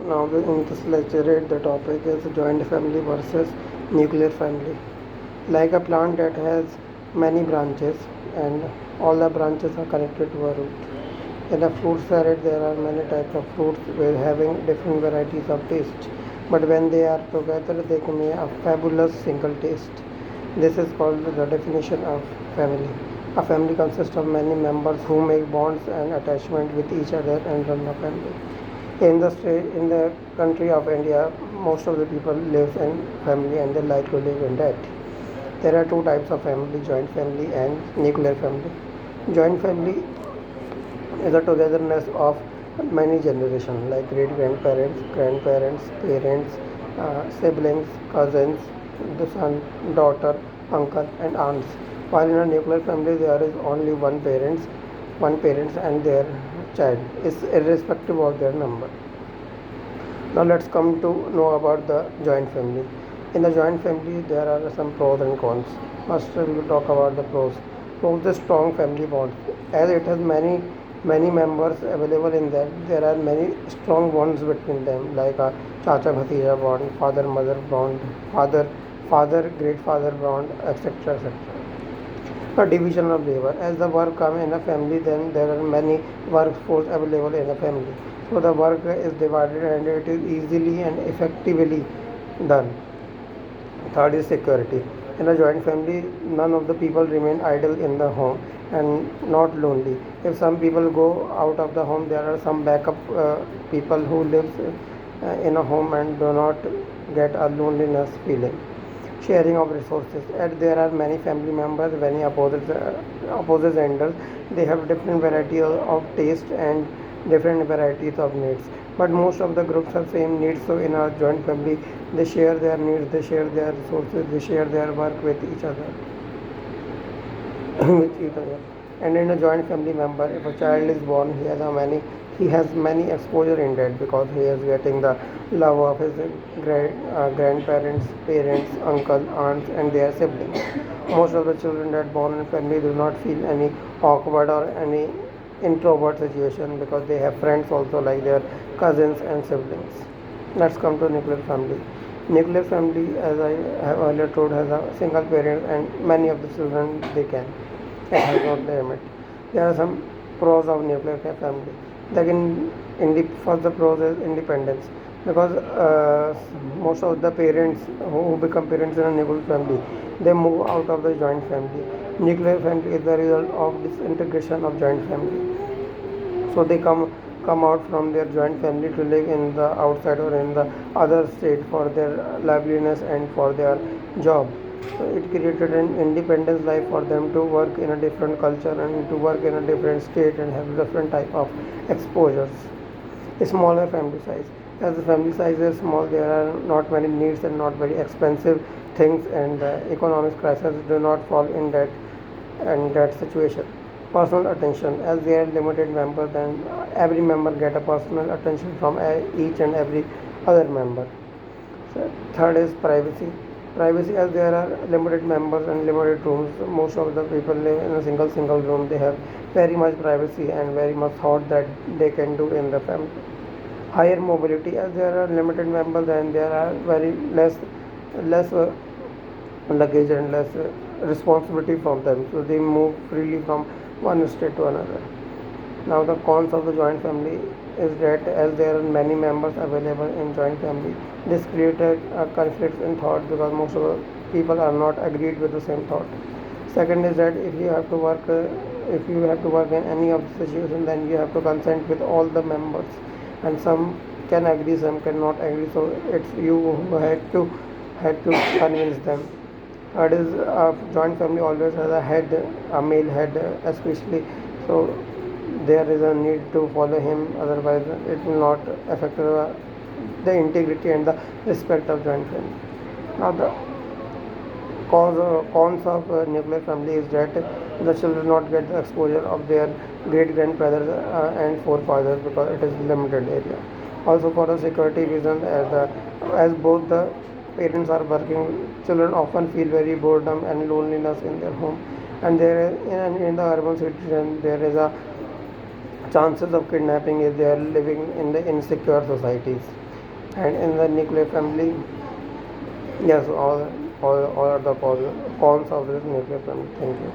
Now, in this lecture, the topic is joint family versus nuclear family. Like a plant that has many branches, and all the branches are connected to a root. In a fruit salad, there are many types of fruits with having different varieties of taste. But when they are together, they can make a fabulous single taste. This is called the definition of family. A family consists of many members who make bonds and attachment with each other and run a family. In the country of India, most of the people live in family and they like to live in that. There are two types of family: joint family and nuclear family. Joint family is a togetherness of many generations like great grandparents, grandparents, parents, siblings, cousins, the son, daughter, uncle, and aunts. While in a nuclear family, there is only one parents and their child, is irrespective of their number. Now let's come to know about the joint family. In the joint family, there are some pros and cons. First, we will talk about the pros. Pros: the strong family bonds. As it has many members available in that, there are many strong bonds between them, like a chacha bhatija bond, father mother bond, father great father bond, etc. etc. A division of labor. As the work come in a family, then there are many workforce available in a family. So the work is divided and it is easily and effectively done. Third is security. In a joint family, none of the people remain idle in the home and not lonely. If some people go out of the home, there are some backup people who live in a home and do not get a loneliness feeling. Sharing of resources. As there are many family members, many opposite genders, they have different variety of taste and different varieties of needs. But most of the groups have same needs. So in our joint family, they share their needs, they share their resources, they share their work with each other. with each other. And in a joint family member, if a child is born, he has many exposure in that because he is getting the love of his grandparents, parents, uncle, aunts, and their siblings. Most of the children that born in family do not feel any awkward or any introvert situation because they have friends also like their cousins and siblings. Let's come to nuclear family. Nuclear family, as I have earlier told, has a single parent and many of the children they can. It has no limit. There are some pros of nuclear family. First, the pros is independence because most of the parents who become parents in a nuclear family, they move out of the joint family. Nuclear family is the result of disintegration of joint family. So they come out from their joint family to live in the outside or in the other state for their liveliness and for their job. So it created an independence life for them to work in a different culture and to work in a different state and have different type of exposures. A smaller family size. As the family size is small, there are not many needs and not very expensive things, and the economic crisis do not fall in that situation. Personal attention. As there are limited members, then every member get a personal attention from each and every other member. So third is privacy. Privacy, as there are limited members and limited rooms, most of the people live in a single room. They have very much privacy and very much thought that they can do in the family. Higher mobility, as there are limited members and there are very less luggage and less responsibility from them, so they move freely from one state to another. Now the cons of the joint family is that as there are many members available in joint family, this created a conflict in thought because most of the people are not agreed with the same thought. Second is that if you have to work in any of the situation, then you have to consent with all the members, and some can agree, some cannot agree. So it's you who had to convince them. Third is joint family always has a head, a male head especially. So there is a need to follow him, otherwise it will not affect the integrity and the respect of joint family. Now the cons of nuclear family is that the children not get the exposure of their great grandfathers and forefathers because it is limited area. Also for the security reason, as both the parents are working, children often feel very boredom and loneliness in their home, and in the urban citizen there is a chances of kidnapping if they are living in the insecure societies. And in the nuclear family, yes, all are the cons of this nuclear family. Thank you.